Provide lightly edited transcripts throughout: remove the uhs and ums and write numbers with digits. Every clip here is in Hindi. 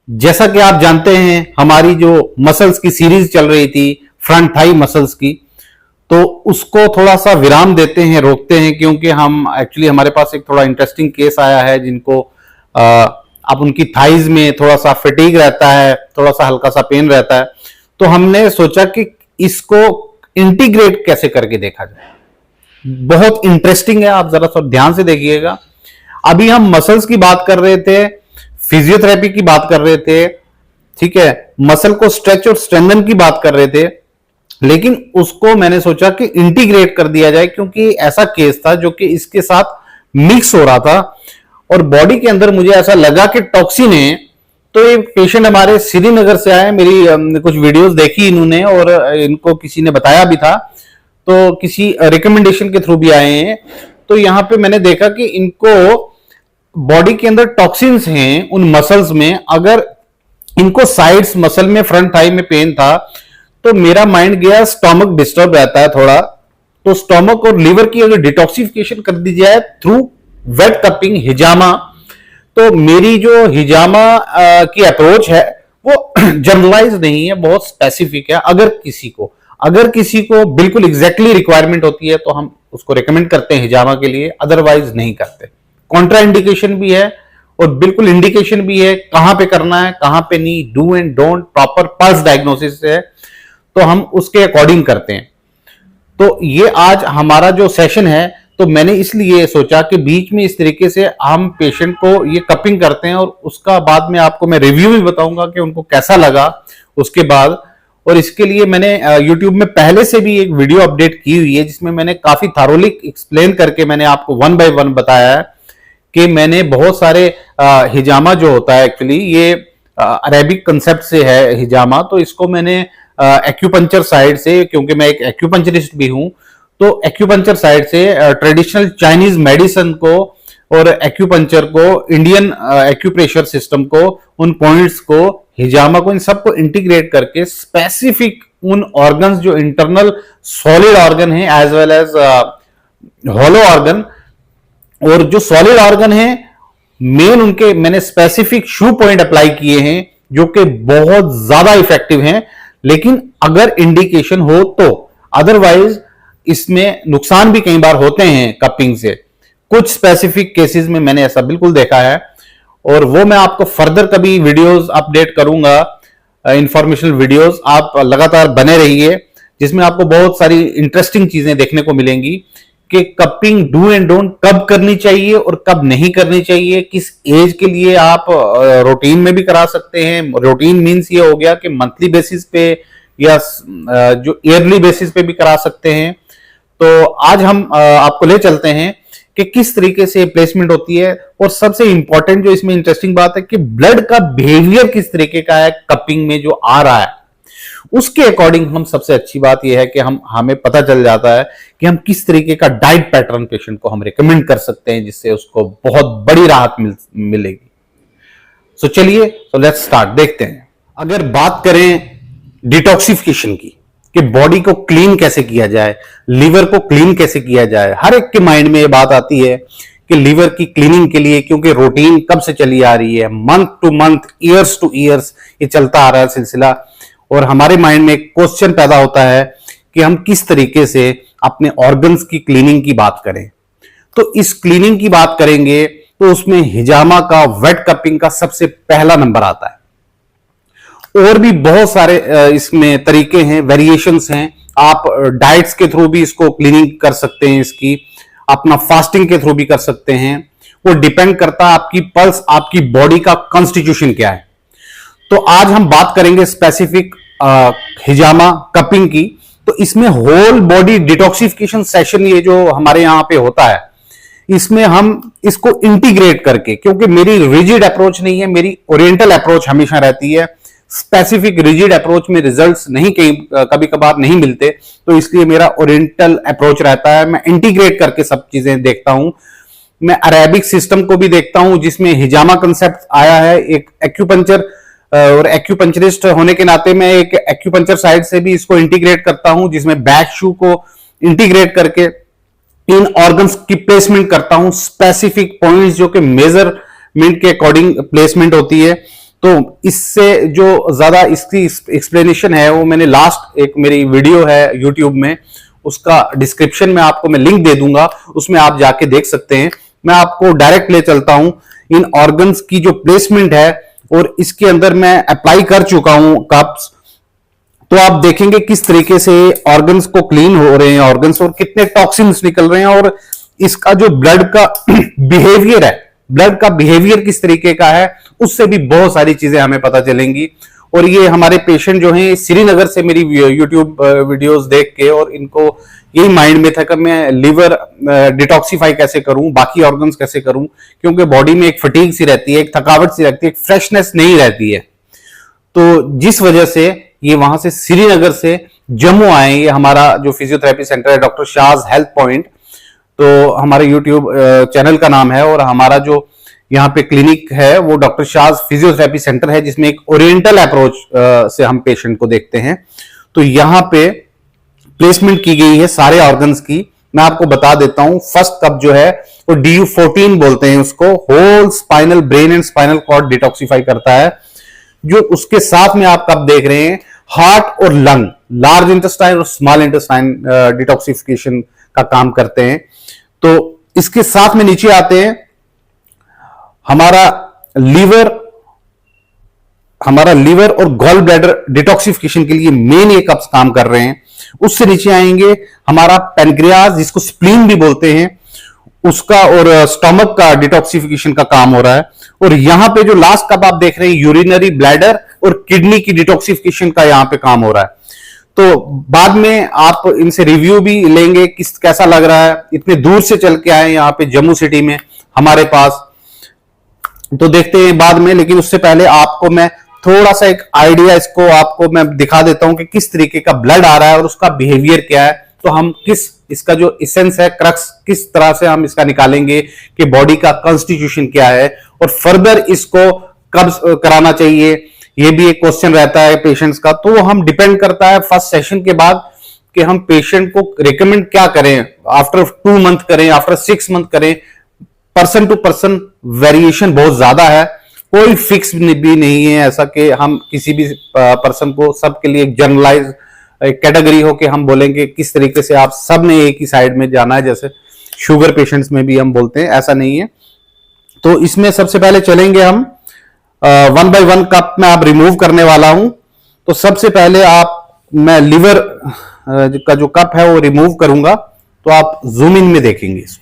जैसा कि आप जानते हैं हमारी जो मसल्स की सीरीज चल रही थी फ्रंट थाई मसल्स की, तो उसको थोड़ा सा विराम देते हैं, रोकते हैं, क्योंकि हम एक्चुअली हमारे पास एक थोड़ा इंटरेस्टिंग केस आया है जिनको अब उनकी थाइज में थोड़ा सा फटीग रहता है, थोड़ा सा हल्का सा पेन रहता है। तो हमने सोचा कि इसको इंटीग्रेट कैसे करके देखा जाए। बहुत इंटरेस्टिंग है, आप जरा सा ध्यान से देखिएगा। अभी हम मसल्स की बात कर रहे थे, फिजियोथेरेपी की बात कर रहे थे, ठीक है, मसल को स्ट्रेच और स्ट्रेंथन की बात कर रहे थे, लेकिन उसको मैंने सोचा कि इंटीग्रेट कर दिया जाए, क्योंकि ऐसा केस था जो कि इसके साथ मिक्स हो रहा था और बॉडी के अंदर मुझे ऐसा लगा कि टॉक्सिन है। तो ये पेशेंट हमारे श्रीनगर से आए, मेरी कुछ वीडियोस देखी इन्होंने और इनको किसी ने बताया भी था, तो किसी रिकमेंडेशन के थ्रू भी आए हैं। तो यहां पे मैंने देखा कि इनको बॉडी के अंदर टॉक्सिन्स हैं उन मसल्स में। अगर इनको साइड्स मसल में फ्रंट थाई में पेन था तो मेरा माइंड गया स्टोमक डिस्टर्ब रहता है थोड़ा, तो स्टोमक और लिवर की अगर डिटॉक्सिफिकेशन कर दी जाए थ्रू वेट कपिंग हिजामा, तो मेरी जो हिजामा की अप्रोच है वो जनरलाइज नहीं है, बहुत स्पेसिफिक है। अगर किसी को बिल्कुल एग्जैक्टली रिक्वायरमेंट होती है तो हम उसको रिकमेंड करते हैं हिजामा के लिए, अदरवाइज नहीं करते। कॉन्ट्रा इंडिकेशन भी है और बिल्कुल इंडिकेशन भी है, कहां पे करना है कहां पे नहीं, do and don't, proper pulse diagnosis है तो हम उसके अकॉर्डिंग करते हैं। तो ये आज हमारा जो सेशन है, तो मैंने इसलिए सोचा कि बीच में इस तरीके से हम पेशेंट को ये कपिंग करते हैं और उसका बाद में आपको मैं रिव्यू भी बताऊंगा कि उनको कैसा लगा उसके बाद। और इसके लिए मैंने YouTube में पहले से भी एक वीडियो अपडेट की हुई है जिसमें मैंने काफी थारोली एक्सप्लेन करके मैंने आपको 1 बाय 1 बताया है कि मैंने बहुत सारे हिजामा जो होता है, एक्चुअली ये अरेबिक कंसेप्ट से है हिजामा, तो इसको मैंने एक्यूपंचर साइड से, क्योंकि मैं एक एक्यूपंचरिस्ट भी हूं, तो एक्यूपंचर साइड से ट्रेडिशनल चाइनीज मेडिसिन को और एक्यूपंचर को, इंडियन एक्यूप्रेशर सिस्टम को, उन पॉइंट्स को, हिजामा को, इन सबको इंटीग्रेट करके स्पेसिफिक उन ऑर्गन्स जो इंटरनल सॉलिड ऑर्गन है as well as hollow organ, और जो सॉलिड ऑर्गन है मेन उनके मैंने स्पेसिफिक शू पॉइंट अप्लाई किए हैं जो कि बहुत ज्यादा इफेक्टिव हैं, लेकिन अगर इंडिकेशन हो तो। अदरवाइज इसमें नुकसान भी कई बार होते हैं कपिंग से। कुछ स्पेसिफिक केसेस में मैंने ऐसा बिल्कुल देखा है और वो मैं आपको फर्दर कभी वीडियोस अपडेट करूंगा, इंफॉर्मेशनल वीडियोस। आप लगातार बने रहिए जिसमें आपको बहुत सारी इंटरेस्टिंग चीजें देखने को मिलेंगी कि कपिंग डू एंड डोंट कब करनी चाहिए और कब नहीं करनी चाहिए, किस एज के लिए आप रूटीन में भी करा सकते हैं। रूटीन मींस ये हो गया कि मंथली बेसिस पे या जो ईयरली बेसिस पे भी करा सकते हैं। तो आज हम आपको ले चलते हैं कि किस तरीके से प्लेसमेंट होती है, और सबसे इंपॉर्टेंट जो इसमें इंटरेस्टिंग बात है कि ब्लड का बिहेवियर किस तरीके का है कपिंग में जो आ रहा है, उसके अकॉर्डिंग हम सबसे अच्छी बात यह है कि हमें पता चल जाता है कि हम किस तरीके का डाइट पैटर्न पेशेंट को हम रिकमेंड कर सकते हैं जिससे उसको बहुत बड़ी राहत मिलेगी। सो चलिए, तो लेट्स स्टार्ट, देखते हैं। अगर बात करें डिटॉक्सिफिकेशन की कि बॉडी को क्लीन कैसे किया जाए, लीवर को क्लीन कैसे किया जाए, हर एक के माइंड में ये बात आती है कि लीवर की क्लीनिंग के लिए, क्योंकि रूटीन कब से चली आ रही है, month two month, years two years ये चलता आ रहा है सिलसिला, और हमारे माइंड में एक क्वेश्चन पैदा होता है कि हम किस तरीके से अपने ऑर्गन्स की क्लीनिंग की बात करें। तो इस क्लीनिंग की बात करेंगे तो उसमें हिजामा का, वेट कपिंग का सबसे पहला नंबर आता है। और भी बहुत सारे इसमें तरीके हैं, वेरिएशंस हैं। आप डाइट्स के थ्रू भी इसको क्लीनिंग कर सकते हैं, इसकी अपना फास्टिंग के थ्रू भी कर सकते हैं। वो डिपेंड करता है आपकी पल्स, आपकी बॉडी का कॉन्स्टिट्यूशन क्या है। तो आज हम बात करेंगे स्पेसिफिक हिजामा कपिंग की। तो इसमें होल बॉडी डिटॉक्सिफिकेशन सेशन ये जो हमारे यहां पे होता है, इसमें हम इसको इंटीग्रेट करके, क्योंकि मेरी रिजिड अप्रोच नहीं है, मेरी ओरिएंटल अप्रोच हमेशा रहती है। स्पेसिफिक रिजिड अप्रोच में रिजल्ट्स नहीं कभी कभार नहीं मिलते, तो इसलिए मेरा ओरिएंटल अप्रोच रहता है। मैं इंटीग्रेट करके सब चीजें देखता हूं। मैं अरेबिक सिस्टम को भी देखता हूं जिसमें हिजामा कंसेप्ट आया है। एक एक्यूपंचर और एक्यूपंचरिस्ट होने के नाते मैं एक एक्यूपंचर साइड से भी इसको इंटीग्रेट करता हूं, जिसमें बैक शू को इंटीग्रेट करके इन ऑर्गन्स की प्लेसमेंट करता हूं, स्पेसिफिक पॉइंट्स जो कि मेजरमेंट के अकॉर्डिंग प्लेसमेंट होती है। तो इससे जो ज्यादा इसकी एक्सप्लेनेशन है वो मैंने लास्ट एक मेरी वीडियो है यूट्यूब में, उसका डिस्क्रिप्शन में आपको मैं लिंक दे दूंगा, उसमें आप जाके देख सकते हैं। मैं आपको डायरेक्ट ले चलता हूं इन ऑर्गन्स की जो प्लेसमेंट है, और इसके अंदर मैं अप्लाई कर चुका हूं कप्स। तो आप देखेंगे किस तरीके से ऑर्गन्स को क्लीन हो रहे हैं ऑर्गन्स, और कितने टॉक्सिन्स निकल रहे हैं, और इसका जो ब्लड का बिहेवियर है, ब्लड का बिहेवियर किस तरीके का है, उससे भी बहुत सारी चीजें हमें पता चलेंगी। और ये हमारे पेशेंट जो हैं श्रीनगर से मेरी यूट्यूब वीडियोस देख के, और इनको यही माइंड में था कि मैं लिवर डिटॉक्सिफाई कैसे करूं, बाकी ऑर्गन्स कैसे करूं, क्योंकि बॉडी में एक फटीग सी रहती है, एक थकावट सी रहती है, एक फ्रेशनेस नहीं रहती है। तो जिस वजह से ये वहां से श्रीनगर से जम्मू आए। ये हमारा जो फिजियोथेरेपी सेंटर है डॉक्टर शाज हेल्थ पॉइंट, तो हमारे यूट्यूब चैनल का नाम है, और हमारा जो यहाँ पे क्लिनिक है वो डॉक्टर शाज फिजियोथेरेपी सेंटर है, जिसमें एक ओरिएंटल अप्रोच से हम पेशेंट को देखते हैं। तो यहाँ पे प्लेसमेंट की गई है सारे ऑर्गन्स की। मैं आपको बता देता हूं, फर्स्ट कप जो है वो DU14 बोलते हैं उसको, whole spinal brain and spinal cord detoxify करता है। जो उसके साथ में आप कप देख रहे हैं, हार्ट और लंग, लार्ज इंटेस्टाइन और स्मॉल इंटेस्टाइन डिटॉक्सिफिकेशन का काम करते हैं। तो इसके साथ में नीचे आते हैं हमारा लीवर और गॉल ब्लैडर डिटॉक्सिफिकेशन के लिए मेन ये कप्स काम कर रहे हैं। उससे नीचे आएंगे हमारा पैनक्रियाज, जिसको स्प्लीन भी बोलते हैं, उसका और स्टमक का डिटॉक्सिफिकेशन का काम हो रहा है। और यहां पे जो लास्ट कप आप देख रहे हैं, यूरिनरी ब्लैडर और किडनी की डिटॉक्सिफिकेशन का यहां पे काम हो रहा है। तो बाद में आप इनसे रिव्यू भी लेंगे कैसा लग रहा है, इतने दूर से चल के आए यहाँ पे जम्मू सिटी में हमारे पास, तो देखते हैं बाद में। लेकिन उससे पहले आपको मैं थोड़ा सा एक आइडिया इसको आपको मैं दिखा देता हूं कि किस तरीके का ब्लड आ रहा है और उसका बिहेवियर क्या है। तो हम इसका जो इसेंस है, क्रक्स, किस तरह से हम इसका निकालेंगे कि बॉडी का कॉन्स्टिट्यूशन क्या है, और फर्दर इसको कब कराना चाहिए, ये भी एक क्वेश्चन रहता है पेशेंट्स का। तो हम डिपेंड करता है फर्स्ट सेशन के बाद कि हम पेशेंट को रिकमेंड क्या करें, आफ्टर 2 मंथ करें, आफ्टर 6 मंथ करें। पर्सन टू पर्सन वेरिएशन बहुत ज्यादा है, कोई फिक्स भी नहीं है ऐसा कि हम किसी भी पर्सन को सबके लिए एक जनरलाइज कैटेगरी हो कि हम बोलेंगे किस तरीके से आप सब ने एक ही साइड में जाना है, जैसे शुगर पेशेंट्स में भी हम बोलते हैं, ऐसा नहीं है। तो इसमें सबसे पहले चलेंगे हम 1 by 1 कप में आप रिमूव करने वाला हूं। तो सबसे पहले मैं लिवर का जो कप है वो रिमूव करूंगा, तो आप जूम इन में देखेंगे इसको।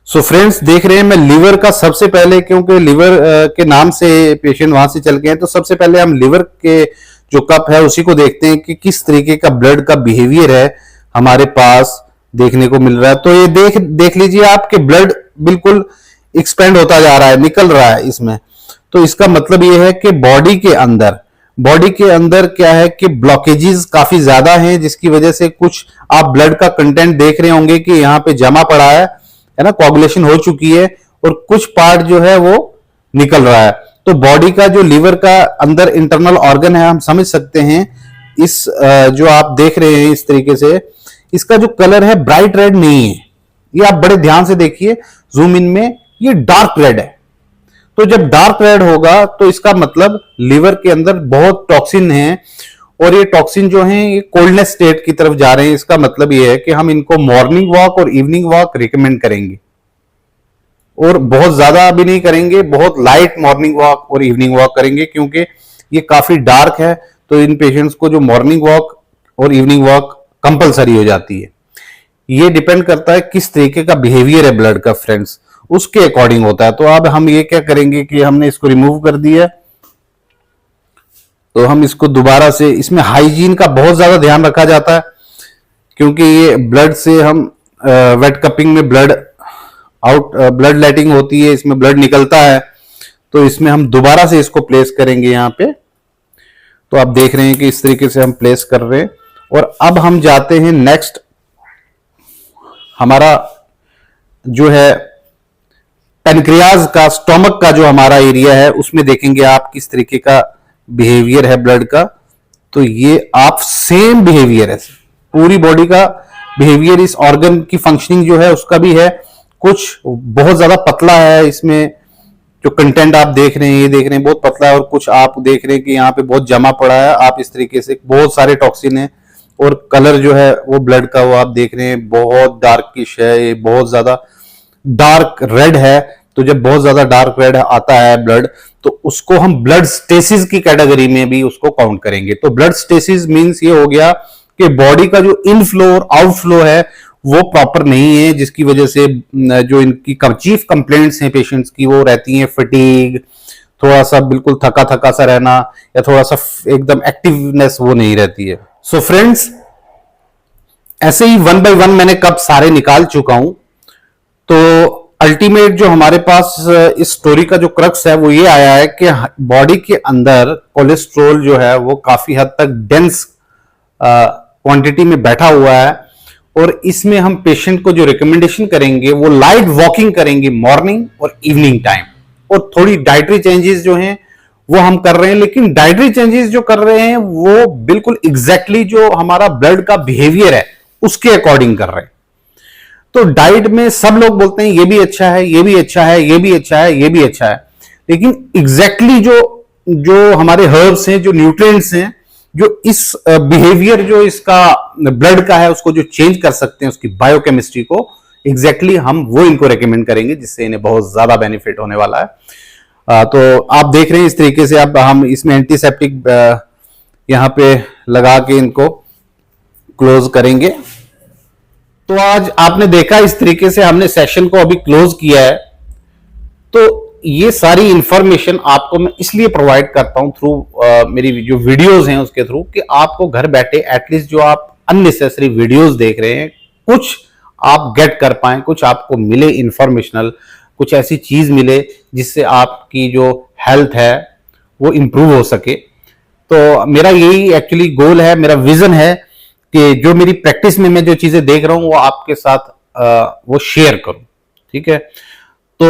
सो फ्रेंड्स, देख रहे हैं मैं लिवर का सबसे पहले, क्योंकि लिवर के नाम से पेशेंट वहां से चल गए हैं, तो सबसे पहले हम लिवर के जो कप है उसी को देखते हैं कि किस तरीके का ब्लड का बिहेवियर है हमारे पास देखने को मिल रहा है। तो ये देख लीजिए आपके ब्लड बिल्कुल एक्सपेंड होता जा रहा है, निकल रहा है इसमें। तो इसका मतलब ये है कि बॉडी के अंदर क्या है कि ब्लॉकेजेस काफी ज्यादा हैं, जिसकी वजह से कुछ आप ब्लड का कंटेंट देख रहे होंगे कि यहाँ पे जमा पड़ा है ना, कोगुलेशन हो चुकी है, और कुछ पार्ट जो है वो निकल रहा है। तो बॉडी का जो लिवर का अंदर इंटरनल ऑर्गन है, हम समझ सकते हैं इस जो आप देख रहे हैं इस तरीके से, इसका जो कलर है ब्राइट रेड नहीं है, ये आप बड़े ध्यान से देखिए जूम इन में, ये डार्क रेड है। तो जब डार्क रेड होगा तो इसका मतलब लिवर के अंदर बहुत टॉक्सिन है, और ये टॉक्सिन जो है ये कोल्डनेस स्टेट की तरफ जा रहे हैं। इसका मतलब ये है कि हम इनको मॉर्निंग वॉक और इवनिंग वॉक रिकमेंड करेंगे, और बहुत ज्यादा भी नहीं करेंगे, बहुत लाइट मॉर्निंग वॉक और इवनिंग वॉक करेंगे, क्योंकि ये काफी डार्क है। तो इन पेशेंट्स को जो मॉर्निंग वॉक और इवनिंग वॉक कंपलसरी हो जाती है। ये डिपेंड करता है किस तरीके का बिहेवियर है ब्लड का फ्रेंड्स, उसके अकॉर्डिंग होता है। तो अब हम ये क्या करेंगे कि हमने इसको रिमूव कर दिया, तो हम इसको दोबारा से, इसमें हाइजीन का बहुत ज्यादा ध्यान रखा जाता है, क्योंकि ये ब्लड से हम वेट कपिंग में ब्लड लेटिंग होती है, इसमें ब्लड निकलता है। तो इसमें हम दोबारा से इसको प्लेस करेंगे यहाँ पे। तो आप देख रहे हैं कि इस तरीके से हम प्लेस कर रहे हैं। और अब हम जाते हैं नेक्स्ट, हमारा जो है पैनक्रियाज का, स्टोमक का जो हमारा एरिया है, उसमें देखेंगे आप किस तरीके का बिहेवियर है ब्लड का। तो ये आप सेम बिहेवियर है, पूरी बॉडी का बिहेवियर, इस ऑर्गन की फंक्शनिंग जो है उसका भी है। कुछ बहुत ज्यादा पतला है इसमें, जो कंटेंट आप देख रहे हैं, ये देख रहे हैं बहुत पतला है, और कुछ आप देख रहे हैं कि यहाँ पे बहुत जमा पड़ा है। आप इस तरीके से बहुत सारे टॉक्सिन है, और कलर जो है वो ब्लड का वो आप देख रहे हैं बहुत डार्किश है, ये बहुत ज्यादा डार्क रेड है। तो जब बहुत ज्यादा डार्क रेड आता है ब्लड, तो उसको हम ब्लड स्टेसिस की कैटेगरी में भी उसको काउंट करेंगे। तो ब्लड स्टेसिस मींस ये हो गया कि बॉडी का जो इनफ्लो और आउटफ्लो है वो प्रॉपर नहीं है, जिसकी वजह से जो इनकी चीफ कंप्लेंट्स हैं पेशेंट्स की वो रहती हैं फटीग, थोड़ा सा बिल्कुल थका थका सा रहना, या थोड़ा सा एकदम एक्टिवनेस वो नहीं रहती है। सो फ्रेंड्स, ऐसे ही 1 बाय 1 मैंने कब सारे निकाल चुका हूं। तो अल्टीमेट जो हमारे पास इस स्टोरी का जो क्रक्स है वो ये आया है कि बॉडी के अंदर कोलेस्ट्रॉल जो है वो काफी हद तक डेंस क्वांटिटी में बैठा हुआ है, और इसमें हम पेशेंट को जो रिकमेंडेशन करेंगे वो लाइट वॉकिंग करेंगे मॉर्निंग और इवनिंग टाइम, और थोड़ी डाइटरी चेंजेस जो हैं वो हम कर रहे हैं। लेकिन डाइटरी चेंजेस जो कर रहे हैं वो बिल्कुल एग्जैक्टली जो हमारा ब्लड का बिहेवियर है उसके अकॉर्डिंग कर रहे हैं। तो डाइट में सब लोग बोलते हैं ये भी अच्छा है, ये भी अच्छा है, ये भी अच्छा है, ये भी अच्छा है, लेकिन एग्जैक्टली जो हमारे हर्ब्स हैं, जो न्यूट्रिएंट्स हैं, जो इस बिहेवियर जो इसका ब्लड का है उसको जो चेंज कर सकते हैं, उसकी बायोकेमिस्ट्री को, एग्जैक्टली हम वो इनको रेकमेंड करेंगे, जिससे इन्हें बहुत ज्यादा बेनिफिट होने वाला है। तो आप देख रहे हैं इस तरीके से अब हम इसमें एंटीसेप्टिक यहां पे लगा के इनको क्लोज करेंगे। तो आज आपने देखा इस तरीके से हमने सेशन को अभी क्लोज किया है। तो ये सारी इंफॉर्मेशन आपको मैं इसलिए प्रोवाइड करता हूं थ्रू मेरी जो वीडियोस हैं उसके थ्रू, कि आपको घर बैठे एटलीस्ट जो आप अननेसेसरी वीडियोस देख रहे हैं कुछ आप गेट कर पाए, कुछ आपको मिले इंफॉर्मेशनल, कुछ ऐसी चीज मिले जिससे आपकी जो हेल्थ है वो इंप्रूव हो सके। तो मेरा यही एक्चुअली गोल है, मेरा विजन है कि जो मेरी प्रैक्टिस में मैं जो चीजें देख रहा हूं वो आपके साथ वो शेयर करूं। ठीक है, तो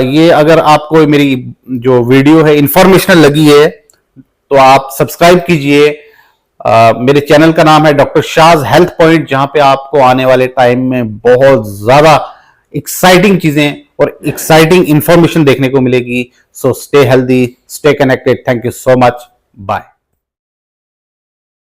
ये अगर आपको मेरी जो वीडियो है इंफॉर्मेशनल लगी है तो आप सब्सक्राइब कीजिए। मेरे चैनल का नाम है डॉक्टर शाज हेल्थ पॉइंट, जहां पे आपको आने वाले टाइम में बहुत ज्यादा एक्साइटिंग चीजें और एक्साइटिंग इंफॉर्मेशन देखने को मिलेगी। So stay healthy, stay connected. Thank you so much, bye.